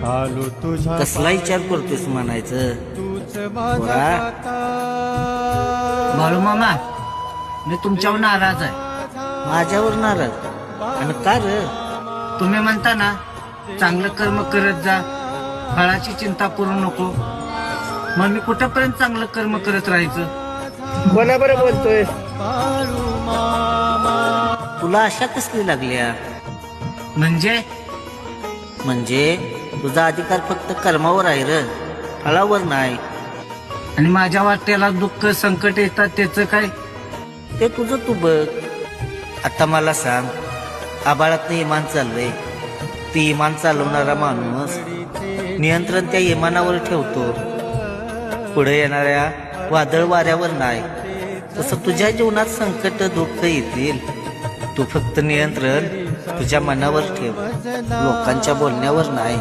आलो तुझ्या कसला विचार करतोस म्हणायचं तूच पोरा. बाळू मामा, मी तुमच्यावर नाराज आहे. माझ्यावर नाराज आणि का र? तुम्ही म्हणता ना चांगलं कर्म करत जा, फळाची चिंता करू नको. मग मी कुठपर्यंत चांगलं कर्म करत राहायचं? कोणाबरोबर बोलतोय? तुला अशा कसली लागल्या? म्हणजे तुझा अधिकार फक्त कर्मावर आहे र, फळावर नाही. आणि माझ्या वाट्याला दुःख संकट येतात त्याचं काय? ते तुझं तू बघ. आता मला सांग, आबाळात इमान चाललंय, ती इमान चालवणारा माणूस नियंत्रण त्या इमानावर ठेवतो, पुढे येणाऱ्या वादळ वाऱ्यावर नाही. तसं तुझ्या जीवनात संकट दुःख येतील, तू फक्त नियंत्रण तुझ्या मनावर ठेव, लोकांच्या बोलण्यावर नाही.